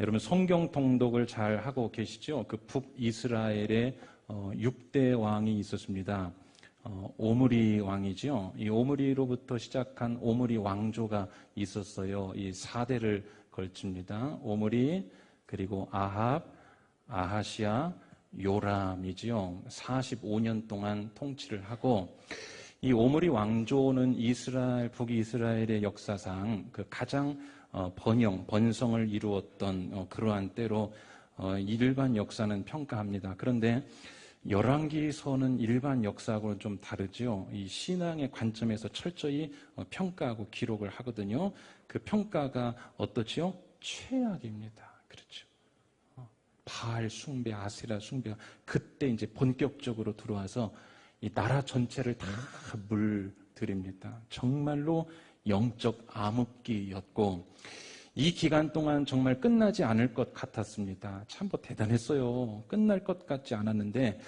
여러분 성경 통독을 잘 하고 계시죠? 그 북이스라엘에 6대 왕이 있었습니다. 오므리 왕이죠. 이 오므리로부터 시작한 오므리 왕조가 있었어요. 이 4대를 걸칩니다. 오므리, 그리고 아합, 아하시아, 요람이지요. 45년 동안 통치를 하고, 이 오므리 왕조는 북이스라엘의 역사상 그 가장 번성을 이루었던 그러한 때로 일반 역사는 평가합니다. 그런데 열왕기서는 일반 역사하고는 좀 다르죠. 이 신앙의 관점에서 철저히 평가하고 기록을 하거든요. 그 평가가 어떻지요? 최악입니다. 그렇죠. 바알 숭배, 아세라 숭배가 그때 이제 본격적으로 들어와서 이 나라 전체를 다 물들입니다. 정말로 영적 암흑기였고, 이 기간 동안 정말 끝나지 않을 것 같았습니다. 참 대단했어요. 끝날 것 같지 않았는데,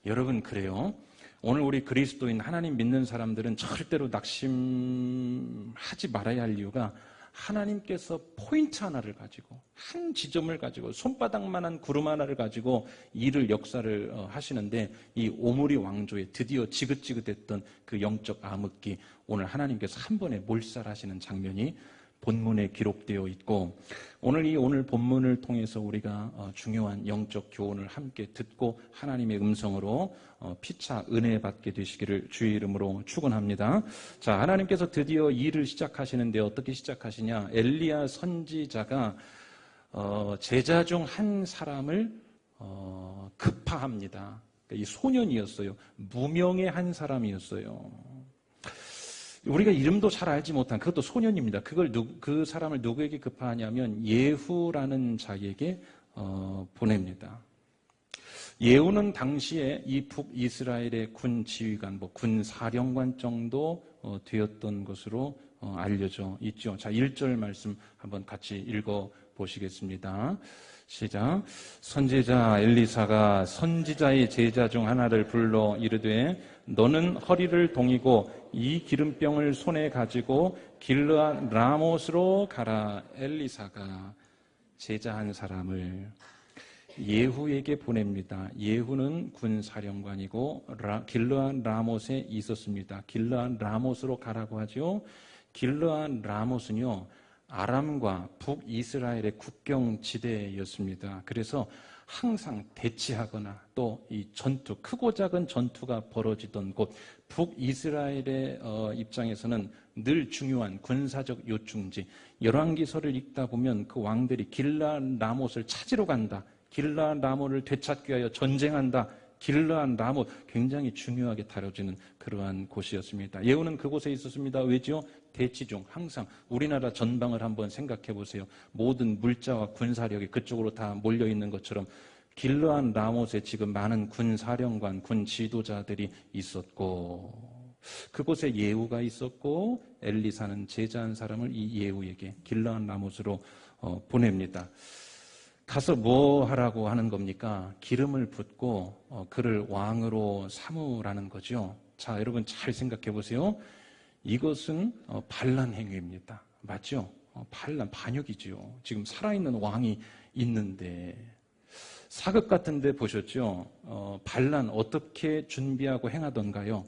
여러분 그래요. 오늘 우리 그리스도인 하나님 믿는 사람들은 절대로 낙심하지 말아야 할 이유가, 하나님께서 포인트 하나를 가지고, 한 지점을 가지고, 손바닥만한 구름 하나를 가지고 일을 역사를 하시는데, 이 오므리 왕조에 드디어 지긋지긋했던 그 영적 암흑기, 오늘 하나님께서 한 번에 몰살하시는 장면이 본문에 기록되어 있고, 오늘 본문을 통해서 우리가 중요한 영적 교훈을 함께 듣고 하나님의 음성으로 피차 은혜 받게 되시기를 주의 이름으로 축원합니다. 자, 하나님께서 드디어 일을 시작하시는데 어떻게 시작하시냐? 엘리야 선지자가 제자 중 한 사람을 급파합니다. 이 소년이었어요. 무명의 한 사람이었어요. 우리가 이름도 잘 알지 못한, 그것도 소년입니다. 그 사람을 누구에게 급파하냐면 예후라는 자에게 보냅니다. 예후는 당시에 이 북이스라엘의 군 지휘관, 군 사령관 정도 되었던 것으로 알려져 있죠. 자, 1절 말씀 한번 같이 읽어 보시겠습니다. 시작. 선지자 엘리사가 선지자의 제자 중 하나를 불러 이르되 너는 허리를 동이고 이 기름병을 손에 가지고 길르앗 라못으로 가라. 엘리사가 제자 한 사람을 예후에게 보냅니다. 예후는 군사령관이고 길르앗 라못에 있었습니다. 길르앗 라못으로 가라고 하죠. 길르앗 라못은요, 아람과 북이스라엘의 국경지대였습니다. 그래서 항상 대치하거나 또 이 전투, 크고 작은 전투가 벌어지던 곳, 북이스라엘의 입장에서는 늘 중요한 군사적 요충지. 열왕기서를 읽다 보면 그 왕들이 길르앗 라못을 찾으러 간다, 길르앗 라못을 되찾기 위하여 전쟁한다, 길르앗 라못, 굉장히 중요하게 다뤄지는 그러한 곳이었습니다. 예후는 그곳에 있었습니다. 왜죠? 대치 중 항상 우리나라 전방을 한번 생각해 보세요. 모든 물자와 군사력이 그쪽으로 다 몰려 있는 것처럼 길르앗 라못에 지금 많은 군사령관, 군 지도자들이 있었고, 그곳에 예후가 있었고, 엘리사는 제자 한 사람을 이 예후에게 길르앗 라못으로 보냅니다. 가서 뭐 하라고 하는 겁니까? 기름을 붓고 그를 왕으로 삼으라는 거죠. 자, 여러분 잘 생각해 보세요. 이것은 반란 행위입니다. 맞죠? 반역이죠. 지금 살아있는 왕이 있는데, 사극 같은 데 보셨죠? 반란 어떻게 준비하고 행하던가요?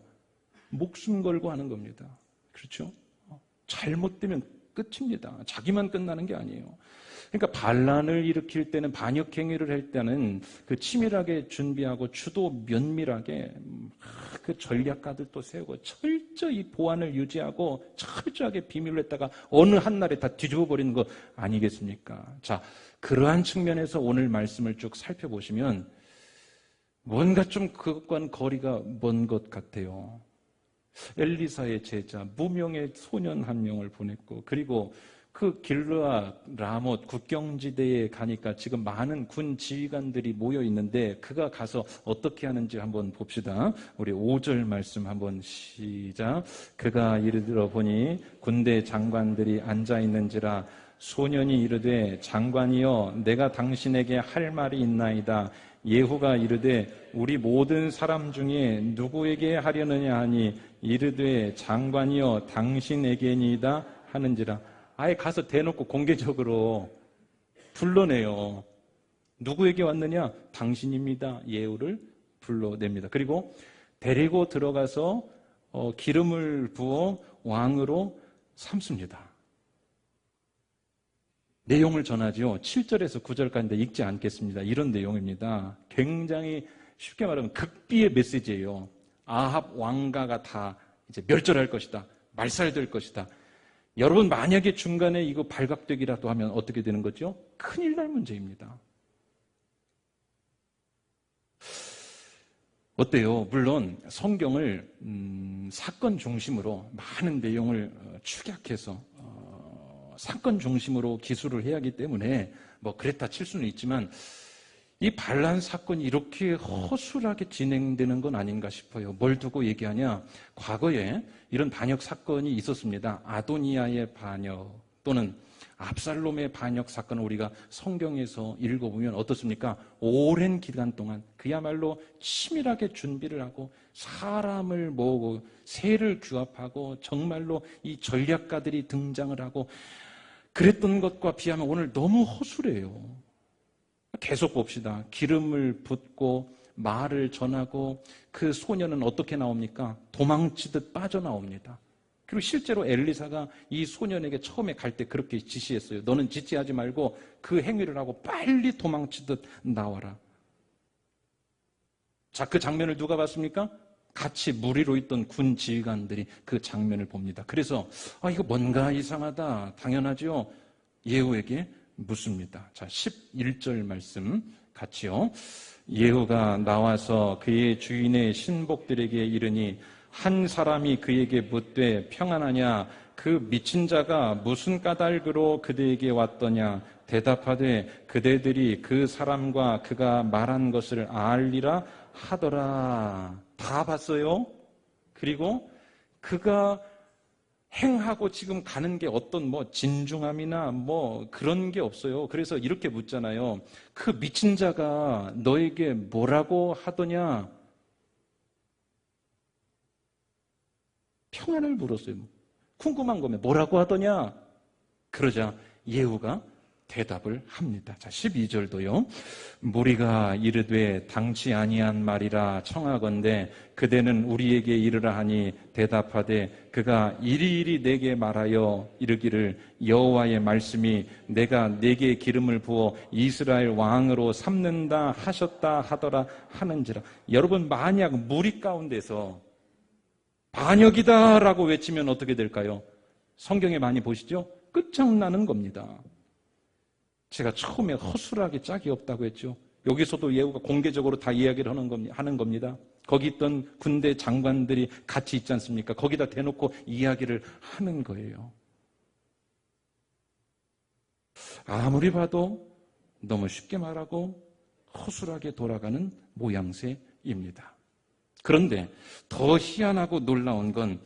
목숨 걸고 하는 겁니다. 그렇죠? 잘못되면 끝입니다. 자기만 끝나는 게 아니에요. 그러니까 반란을 일으킬 때는, 반역 행위를 할 때는 그 치밀하게 준비하고 추도 면밀하게 그 전략가들도 세우고 철저히 보안을 유지하고 철저하게 비밀로 했다가 어느 한날에 다 뒤집어 버리는 거 아니겠습니까? 자, 그러한 측면에서 오늘 말씀을 쭉 살펴보시면 뭔가 좀 그것과는 거리가 먼 것 같아요. 엘리사의 제자, 무명의 소년 한 명을 보냈고, 그리고 그 길르앗 라못 국경지대에 가니까 지금 많은 군 지휘관들이 모여 있는데, 그가 가서 어떻게 하는지 한번 봅시다. 우리 5절 말씀 한번 시작. 그가 이르러 보니 군대 장관들이 앉아 있는지라 소년이 이르되 장관이여 내가 당신에게 할 말이 있나이다. 예후가 이르되 우리 모든 사람 중에 누구에게 하려느냐 하니 이르되 장관이여 당신에게니이다 하는지라. 아예 가서 대놓고 공개적으로 불러내요. 누구에게 왔느냐? 당신입니다. 예후를 불러냅니다. 그리고 데리고 들어가서 기름을 부어 왕으로 삼습니다. 내용을 전하죠. 7절에서 9절까지 읽지 않겠습니다. 이런 내용입니다. 굉장히 쉽게 말하면 극비의 메시지예요. 아합 왕가가 다 이제 멸절할 것이다. 말살될 것이다. 여러분, 만약에 중간에 이거 발각되기라도 하면 어떻게 되는 거죠? 큰일 날 문제입니다. 어때요? 물론 성경을 사건 중심으로 많은 내용을 축약해서 사건 중심으로 기술을 해야 하기 때문에 뭐 그랬다 칠 수는 있지만 이 반란 사건이 이렇게 허술하게 진행되는 건 아닌가 싶어요. 뭘 두고 얘기하냐? 과거에 이런 반역 사건이 있었습니다. 아도니아의 반역 또는 압살롬의 반역 사건을 우리가 성경에서 읽어보면 어떻습니까? 오랜 기간 동안 그야말로 치밀하게 준비를 하고 사람을 모으고 새를 규합하고 정말로 이 전략가들이 등장을 하고 그랬던 것과 비하면 오늘 너무 허술해요. 계속 봅시다. 기름을 붓고 말을 전하고 그 소녀는 어떻게 나옵니까? 도망치듯 빠져나옵니다. 그리고 실제로 엘리사가 이 소년에게 처음에 갈 때 그렇게 지시했어요. 너는 지체하지 말고 그 행위를 하고 빨리 도망치듯 나와라. 자, 그 장면을 누가 봤습니까? 같이 무리로 있던 군 지휘관들이 그 장면을 봅니다. 그래서 이거 뭔가 이상하다. 당연하죠. 예후에게 묻습니다. 자, 11절 말씀 같이요. 예후가 나와서 그의 주인의 신복들에게 이르니 한 사람이 그에게 묻되 평안하냐? 그 미친 자가 무슨 까닭으로 그대에게 왔더냐? 대답하되 그대들이 그 사람과 그가 말한 것을 알리라 하더라. 다 봤어요. 그리고 그가 행하고 지금 가는 게 어떤 진중함이나 그런 게 없어요. 그래서 이렇게 묻잖아요. 그 미친 자가 너에게 뭐라고 하더냐? 평안을 물었어요. 궁금한 거면 뭐라고 하더냐? 그러자 예후가 대답을 합니다. 자, 12절도요. 무리가 이르되 당치 아니한 말이라 청하건대 그대는 우리에게 이르라 하니 대답하되 그가 이리이리 내게 말하여 이르기를 여호와의 말씀이 내가 내게 기름을 부어 이스라엘 왕으로 삼는다 하셨다 하더라 하는지라. 여러분, 만약 무리 가운데서 반역이다라고 외치면 어떻게 될까요? 성경에 많이 보시죠? 끝장나는 겁니다. 제가 처음에 허술하게 짝이 없다고 했죠. 여기서도 예후가 공개적으로 다 이야기를 하는 겁니다. 거기 있던 군대 장관들이 같이 있지 않습니까? 거기다 대놓고 이야기를 하는 거예요. 아무리 봐도 너무 쉽게 말하고 허술하게 돌아가는 모양새입니다. 그런데 더 희한하고 놀라운 건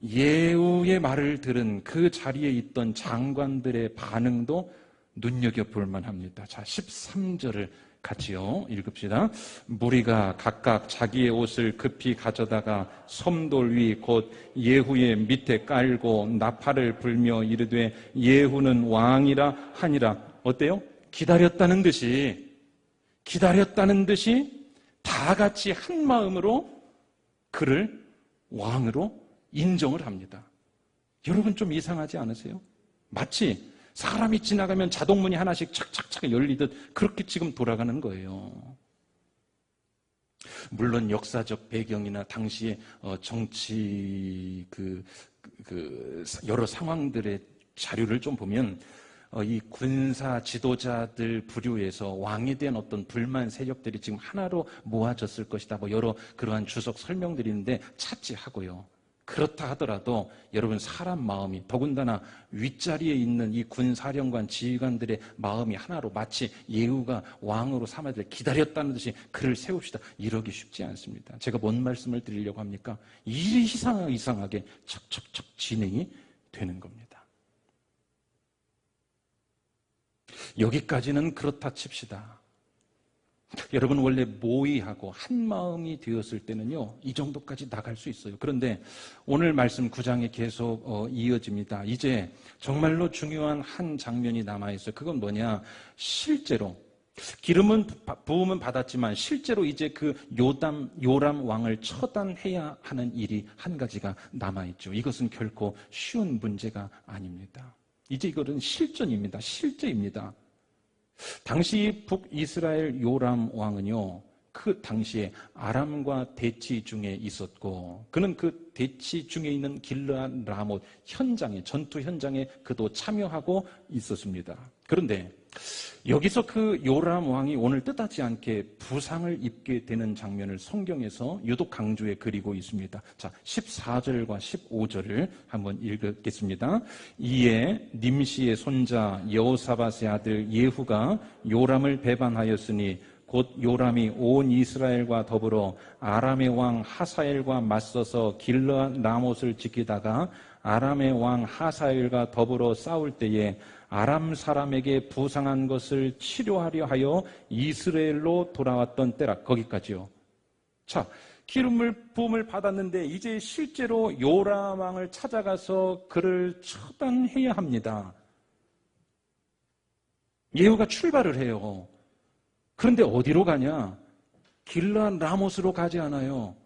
예후의 말을 들은 그 자리에 있던 장관들의 반응도 눈여겨볼 만합니다. 자, 13절을 같이요 읽읍시다. 무리가 각각 자기의 옷을 급히 가져다가 섬돌 위 곧 예후의 밑에 깔고 나팔을 불며 이르되 예후는 왕이라 하니라. 어때요? 기다렸다는 듯이 다 같이 한 마음으로 그를 왕으로 인정을 합니다. 여러분, 좀 이상하지 않으세요? 마치 사람이 지나가면 자동문이 하나씩 착착착 열리듯 그렇게 지금 돌아가는 거예요. 물론 역사적 배경이나 당시의 정치 여러 상황들의 자료를 좀 보면 이 군사 지도자들 부류에서 왕에 대한 어떤 불만 세력들이 지금 하나로 모아졌을 것이다. 여러 그러한 주석 설명들이 있는데 차치하고요. 그렇다 하더라도 여러분, 사람 마음이, 더군다나 윗자리에 있는 이 군사령관 지휘관들의 마음이 하나로 마치 예후가 왕으로 삼아들 기다렸다는 듯이 그를 세웁시다, 이러기 쉽지 않습니다. 제가 뭔 말씀을 드리려고 합니까? 일이 이상하게 척척척 진행이 되는 겁니다. 여기까지는 그렇다 칩시다. 여러분, 원래 모의하고 한 마음이 되었을 때는요, 이 정도까지 나갈 수 있어요. 그런데 오늘 말씀 9장에 계속 이어집니다. 이제 정말로 중요한 한 장면이 남아있어요. 그건 뭐냐? 실제로 기름은 부음은 받았지만 실제로 이제 그 요람 왕을 처단해야 하는 일이 한 가지가 남아있죠. 이것은 결코 쉬운 문제가 아닙니다. 이제 이거는 실전입니다. 실제입니다. 당시 북이스라엘 요람 왕은요, 그 당시에 아람과 대치 중에 있었고, 그는 그 대치 중에 있는 길르앗 라못 현장에, 전투 현장에 그도 참여하고 있었습니다. 그런데 여기서 그 요람 왕이 오늘 뜻하지 않게 부상을 입게 되는 장면을 성경에서 유독 강조해 그리고 있습니다. 자, 14절과 15절을 한번 읽겠습니다. 이에 님시의 손자 여호사밧의 아들 예후가 요람을 배반하였으니 곧 요람이 온 이스라엘과 더불어 아람의 왕 하사엘과 맞서서 길르앗 라못을 지키다가 아람의 왕 하사엘과 더불어 싸울 때에 아람 사람에게 부상한 것을 치료하려 하여 이스라엘로 돌아왔던 때라. 거기까지요. 자, 부음을 받았는데 이제 실제로 요람 왕을 찾아가서 그를 처단해야 합니다. 예후가 출발을 해요. 그런데 어디로 가냐? 길르앗 라못으로 가지 않아요.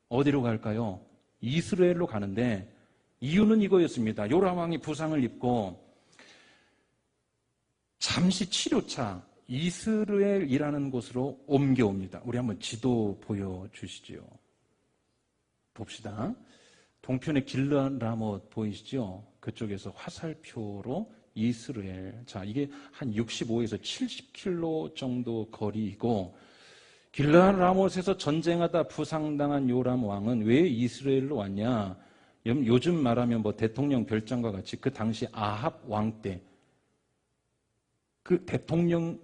어디로 갈까요? 이스라엘로 가는데 이유는 이거였습니다. 요람 왕이 부상을 입고 잠시 치료차 이스라엘이라는 곳으로 옮겨옵니다. 우리 한번 지도 보여주시죠. 봅시다. 동편에 길르앗 라못 보이시죠? 그쪽에서 화살표로 이스라엘. 자, 이게 한 65에서 70km 정도 거리이고, 길르앗 라못에서 전쟁하다 부상당한 요람 왕은 왜 이스라엘로 왔냐? 요즘 말하면 뭐 대통령 별장과 같이 그 당시 아합 왕 때 그 대통령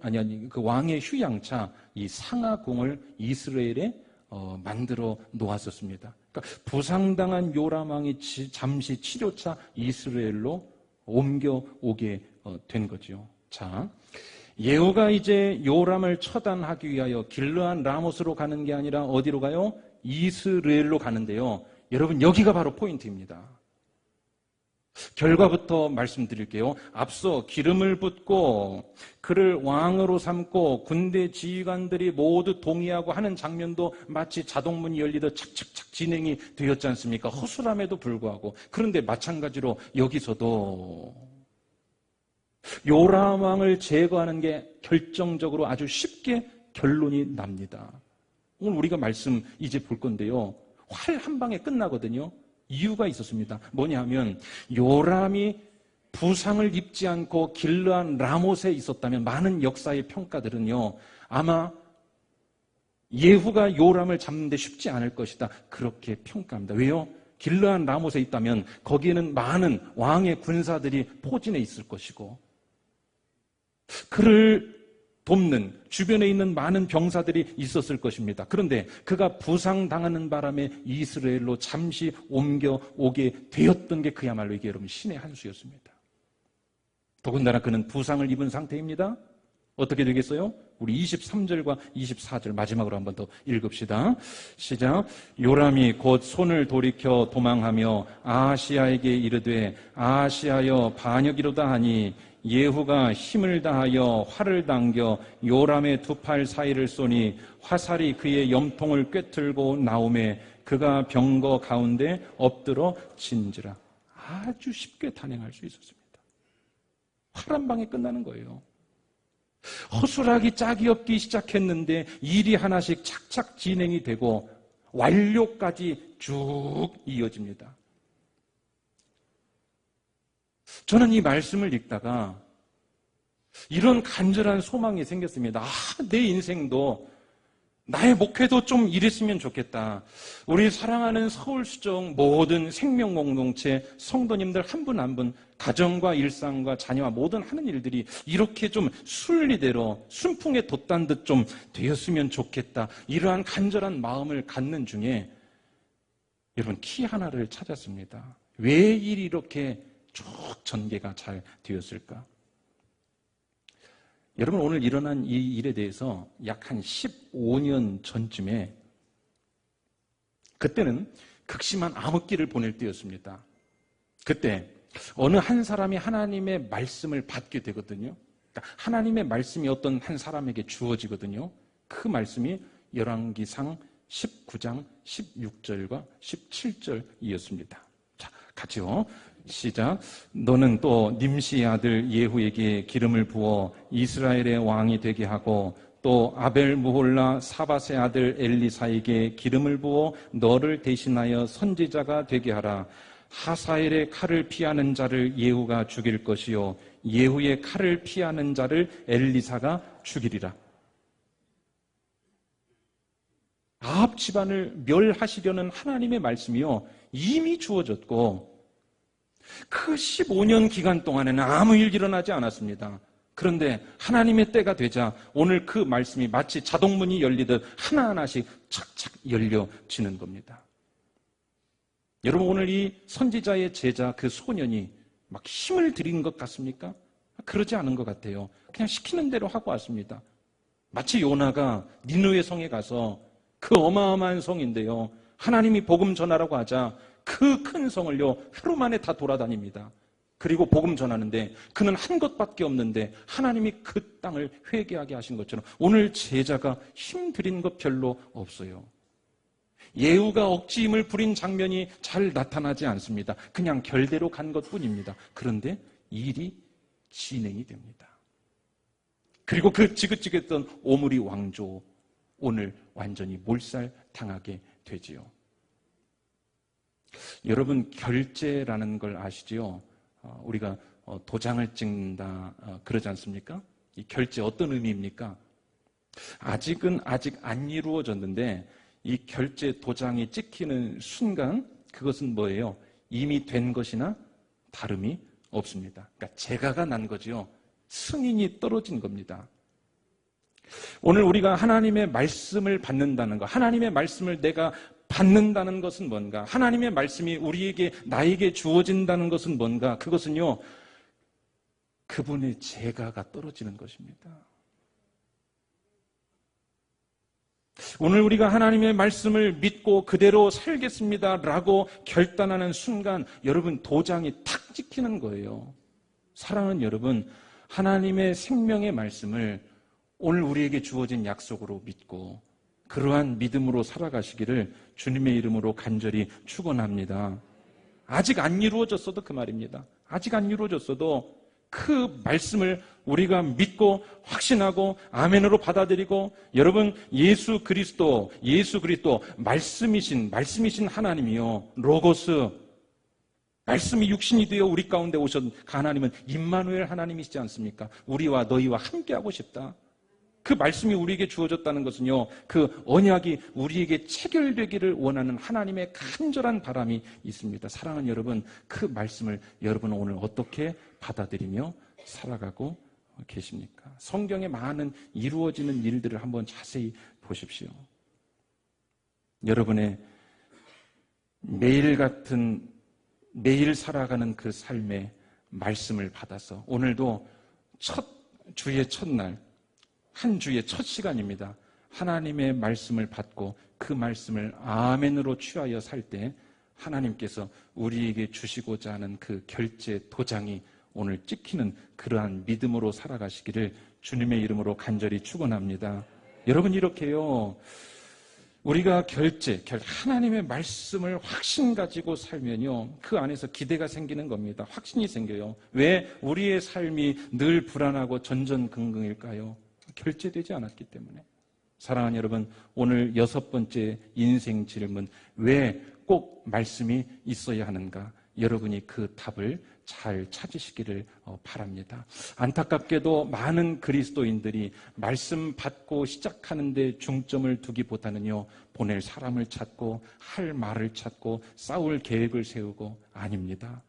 그 왕의 휴양차 이 상하궁을 이스라엘에 만들어 놓았었습니다. 그러니까 부상당한 요람 왕이 잠시 치료차 이스라엘로 옮겨오게 된 거죠. 자, 예후가 이제 요람을 처단하기 위하여 길르앗 라못으로 가는 게 아니라 어디로 가요? 이스라엘로 가는데요. 여러분, 여기가 바로 포인트입니다. 결과부터 말씀드릴게요. 앞서 기름을 붓고 그를 왕으로 삼고 군대 지휘관들이 모두 동의하고 하는 장면도 마치 자동문이 열리듯 착착착 진행이 되었지 않습니까? 허술함에도 불구하고. 그런데 마찬가지로 여기서도 요람 왕을 제거하는 게 결정적으로 아주 쉽게 결론이 납니다. 오늘 우리가 말씀 이제 볼 건데요. 활 한 방에 끝나거든요. 이유가 있었습니다. 뭐냐 하면 요람이 부상을 입지 않고 길르앗 라못에 있었다면 많은 역사의 평가들은요, 아마 예후가 요람을 잡는데 쉽지 않을 것이다, 그렇게 평가합니다. 왜요? 길르앗 라못에 있다면 거기에는 많은 왕의 군사들이 포진해 있을 것이고 그를 돕는 주변에 있는 많은 병사들이 있었을 것입니다. 그런데 그가 부상당하는 바람에 이스라엘로 잠시 옮겨오게 되었던 게 그야말로 이게 여러분 신의 한 수였습니다. 더군다나 그는 부상을 입은 상태입니다. 어떻게 되겠어요? 우리 23절과 24절 마지막으로 한번 더 읽읍시다. 시작. 요람이 곧 손을 돌이켜 도망하며 아하시아에게 이르되 아하시아여 반역이로다 하니 예후가 힘을 다하여 활을 당겨 요람의 두 팔 사이를 쏘니 화살이 그의 염통을 꿰뚫고 나오매 그가 병거 가운데 엎드러 진지라. 아주 쉽게 단행할 수 있었습니다. 활 한 방에 끝나는 거예요. 허술하기 짝이 없기 시작했는데 일이 하나씩 착착 진행이 되고 완료까지 쭉 이어집니다. 저는 이 말씀을 읽다가 이런 간절한 소망이 생겼습니다. 내 인생도 나의 목회도 좀 이랬으면 좋겠다. 우리 사랑하는 서울수정 모든 생명공동체 성도님들 한 분 한 분 가정과 일상과 자녀와 모든 하는 일들이 이렇게 좀 순리대로 순풍에 돛단 듯 좀 되었으면 좋겠다. 이러한 간절한 마음을 갖는 중에 여러분 키 하나를 찾았습니다. 왜 일이 이렇게 쭉 전개가 잘 되었을까? 여러분, 오늘 일어난 이 일에 대해서 약 한 15년 전쯤에, 그때는 극심한 암흑기를 보낼 때였습니다. 그때 어느 한 사람이 하나님의 말씀을 받게 되거든요. 그러니까 하나님의 말씀이 어떤 한 사람에게 주어지거든요. 그 말씀이 열왕기상 19장 16절과 17절이었습니다. 자, 같이요. 시작. 너는 또 님시의 아들 예후에게 기름을 부어 이스라엘의 왕이 되게 하고 또 아벨 무홀라 사밧의 아들 엘리사에게 기름을 부어 너를 대신하여 선지자가 되게 하라. 하사엘의 칼을 피하는 자를 예후가 죽일 것이요 예후의 칼을 피하는 자를 엘리사가 죽이리라. 아합 집안을 멸하시려는 하나님의 말씀이요 이미 주어졌고, 그 15년 기간 동안에는 아무 일 일어나지 않았습니다. 그런데 하나님의 때가 되자 오늘 그 말씀이 마치 자동문이 열리듯 하나하나씩 착착 열려지는 겁니다. 여러분, 오늘 이 선지자의 제자 그 소년이 막 힘을 들인 것 같습니까? 그러지 않은 것 같아요. 그냥 시키는 대로 하고 왔습니다. 마치 요나가 니느웨 성에 가서, 그 어마어마한 성인데요, 하나님이 복음 전하라고 하자 그 큰 성을요 하루 만에 다 돌아다닙니다. 그리고 복음 전하는데 그는 한 것밖에 없는데 하나님이 그 땅을 회개하게 하신 것처럼 오늘 제자가 힘들인 것 별로 없어요. 예후가 억지 힘을 부린 장면이 잘 나타나지 않습니다. 그냥 결대로 간 것뿐입니다. 그런데 일이 진행이 됩니다. 그리고 그 지긋지긋했던 오므리 왕조, 오늘 완전히 몰살당하게 되지요. 여러분, 결제라는 걸 아시죠? 우리가 도장을 찍는다 그러지 않습니까? 이 결제 어떤 의미입니까? 아직은 아직 안 이루어졌는데 이 결제 도장이 찍히는 순간 그것은 뭐예요? 이미 된 것이나 다름이 없습니다. 그러니까 재가가 난 거지요. 승인이 떨어진 겁니다. 오늘 우리가 하나님의 말씀을 받는다는 것, 하나님의 말씀을 내가 받는다는 것은 뭔가? 하나님의 말씀이 우리에게, 나에게 주어진다는 것은 뭔가? 그것은요, 그분의 재가가 떨어지는 것입니다. 오늘 우리가 하나님의 말씀을 믿고 그대로 살겠습니다라고 결단하는 순간 여러분 도장이 탁 찍히는 거예요. 사랑하는 여러분, 하나님의 생명의 말씀을 오늘 우리에게 주어진 약속으로 믿고 그러한 믿음으로 살아가시기를 주님의 이름으로 간절히 축원합니다. 아직 안 이루어졌어도 그 말입니다. 아직 안 이루어졌어도 그 말씀을 우리가 믿고 확신하고 아멘으로 받아들이고, 여러분, 예수 그리스도 말씀이신 하나님이요, 로고스, 말씀이 육신이 되어 우리 가운데 오신 하나님은 임마누엘 하나님이시지 않습니까? 우리와 너희와 함께하고 싶다. 그 말씀이 우리에게 주어졌다는 것은요, 그 언약이 우리에게 체결되기를 원하는 하나님의 간절한 바람이 있습니다. 사랑하는 여러분, 그 말씀을 여러분은 오늘 어떻게 받아들이며 살아가고 계십니까? 성경에 많은 이루어지는 일들을 한번 자세히 보십시오. 여러분의 매일 같은, 매일 살아가는 그 삶의 말씀을 받아서 오늘도 주의 첫날, 한 주의 첫 시간입니다. 하나님의 말씀을 받고 그 말씀을 아멘으로 취하여 살 때 하나님께서 우리에게 주시고자 하는 그 결제 도장이 오늘 찍히는 그러한 믿음으로 살아가시기를 주님의 이름으로 간절히 축원합니다. 여러분, 이렇게요, 우리가 하나님의 말씀을 확신 가지고 살면요, 그 안에서 기대가 생기는 겁니다. 확신이 생겨요. 왜 우리의 삶이 늘 불안하고 전전긍긍일까요? 결제되지 않았기 때문에. 사랑하는 여러분, 오늘 6번째 인생 질문, 왜 꼭 말씀이 있어야 하는가? 여러분이 그 답을 잘 찾으시기를 바랍니다. 안타깝게도 많은 그리스도인들이 말씀 받고 시작하는데 중점을 두기보다는요, 보낼 사람을 찾고 할 말을 찾고 싸울 계획을 세우고, 아닙니다.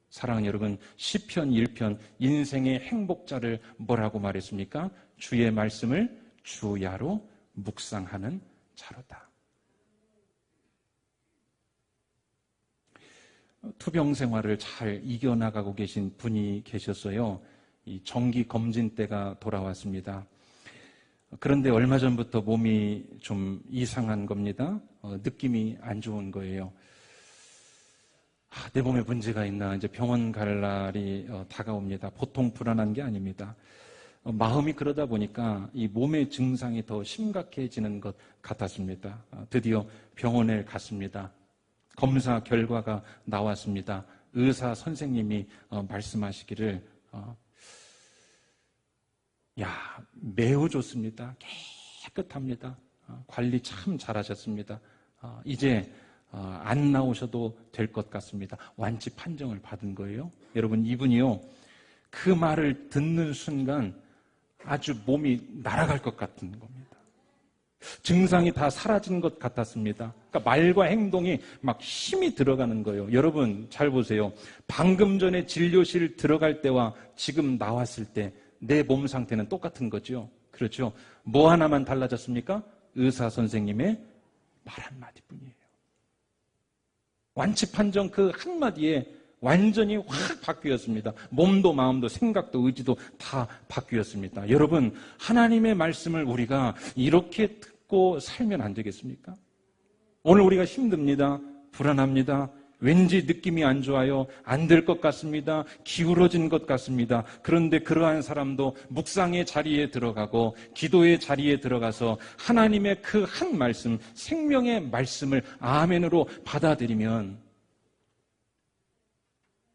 사랑하는 여러분, 시편 1편 인생의 행복자를 뭐라고 말했습니까? 주의 말씀을 주야로 묵상하는 자로다. 투병 생활을 잘 이겨나가고 계신 분이 계셨어요. 이 정기 검진 때가 돌아왔습니다. 그런데 얼마 전부터 몸이 좀 이상한 겁니다. 느낌이 안 좋은 거예요. 내 몸에 문제가 있나, 이제 병원 갈 날이 다가옵니다. 보통 불안한 게 아닙니다. 마음이 그러다 보니까 이 몸의 증상이 더 심각해지는 것 같았습니다. 드디어 병원에 갔습니다. 검사 결과가 나왔습니다. 의사 선생님이 말씀하시기를 매우 좋습니다. 깨끗합니다. 관리 참 잘하셨습니다. 이제 안 나오셔도 될 것 같습니다. 완치 판정을 받은 거예요. 여러분, 이분이요, 그 말을 듣는 순간 아주 몸이 날아갈 것 같은 겁니다. 증상이 다 사라진 것 같았습니다. 그러니까 말과 행동이 막 힘이 들어가는 거예요. 여러분 잘 보세요. 방금 전에 진료실 들어갈 때와 지금 나왔을 때 내 몸 상태는 똑같은 거죠. 그렇죠? 뭐 하나만 달라졌습니까? 의사 선생님의 말 한마디뿐이에요. 완치 판정 그 한마디에 완전히 확 바뀌었습니다. 몸도 마음도 생각도 의지도 다 바뀌었습니다. 여러분, 하나님의 말씀을 우리가 이렇게 듣고 살면 안 되겠습니까? 오늘 우리가 힘듭니다. 불안합니다. 왠지 느낌이 안 좋아요. 안 될 것 같습니다. 기울어진 것 같습니다. 그런데 그러한 사람도 묵상의 자리에 들어가고 기도의 자리에 들어가서 하나님의 그 한 말씀, 생명의 말씀을 아멘으로 받아들이면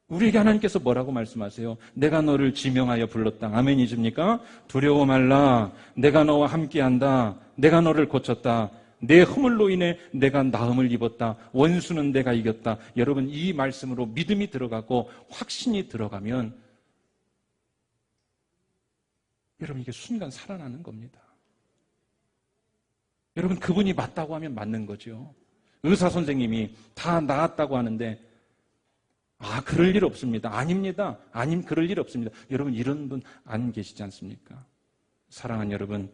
우리에게 하나님께서 뭐라고 말씀하세요? 내가 너를 지명하여 불렀다. 아멘이십니까? 두려워 말라. 내가 너와 함께한다. 내가 너를 고쳤다. 내 허물로 인해 내가 나음을 입었다. 원수는 내가 이겼다. 여러분, 이 말씀으로 믿음이 들어가고 확신이 들어가면 여러분, 이게 순간 살아나는 겁니다. 여러분, 그분이 맞다고 하면 맞는 거죠. 의사 선생님이 다 나았다고 하는데 그럴 일 없습니다. 아닙니다. 그럴 일 없습니다. 여러분, 이런 분 안 계시지 않습니까? 사랑하는 여러분,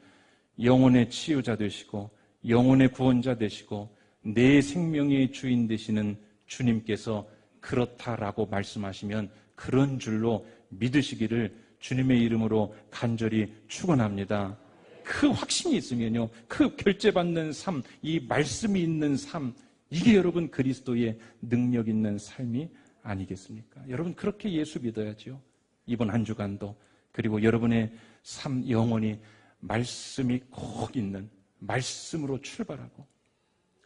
영혼의 치유자 되시고 영혼의 구원자 되시고 내 생명의 주인 되시는 주님께서 그렇다라고 말씀하시면 그런 줄로 믿으시기를 주님의 이름으로 간절히 축원합니다. 그 확신이 있으면요, 그 결제받는 삶, 이 말씀이 있는 삶, 이게 여러분 그리스도의 능력 있는 삶이 아니겠습니까? 여러분, 그렇게 예수 믿어야죠. 이번 한 주간도. 그리고 여러분의 삶, 영혼이 말씀이 꼭 있는 말씀으로 출발하고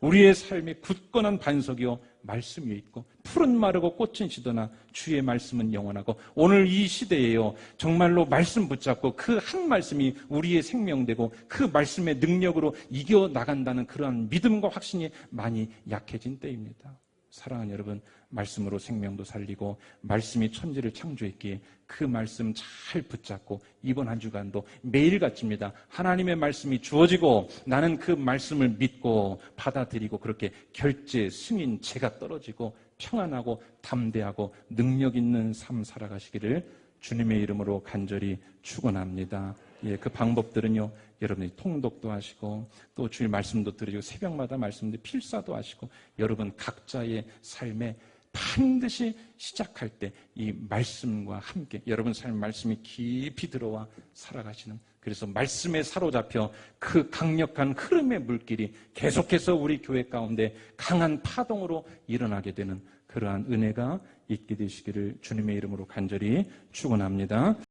우리의 삶이 굳건한 반석이요 말씀 위에 있고 푸른 마르고 꽃은 시드나 주의 말씀은 영원하고 오늘 이 시대에요 정말로 말씀 붙잡고 그 한 말씀이 우리의 생명되고 그 말씀의 능력으로 이겨나간다는 그러한 믿음과 확신이 많이 약해진 때입니다. 사랑하는 여러분, 말씀으로 생명도 살리고 말씀이 천지를 창조했기에 그 말씀 잘 붙잡고 이번 한 주간도 매일같이입니다. 하나님의 말씀이 주어지고 나는 그 말씀을 믿고 받아들이고 그렇게 결제, 승인, 죄가 떨어지고 평안하고 담대하고 능력 있는 삶 살아가시기를 주님의 이름으로 간절히 축원합니다. 그 방법들은요, 여러분이 통독도 하시고 또 주일 말씀도 들으시고 새벽마다 말씀도 필사도 하시고 여러분 각자의 삶에 반드시 시작할 때 이 말씀과 함께 여러분 삶 말씀이 깊이 들어와 살아가시는, 그래서 말씀에 사로잡혀 그 강력한 흐름의 물길이 계속해서 우리 교회 가운데 강한 파동으로 일어나게 되는 그러한 은혜가 있게 되시기를 주님의 이름으로 간절히 축원합니다.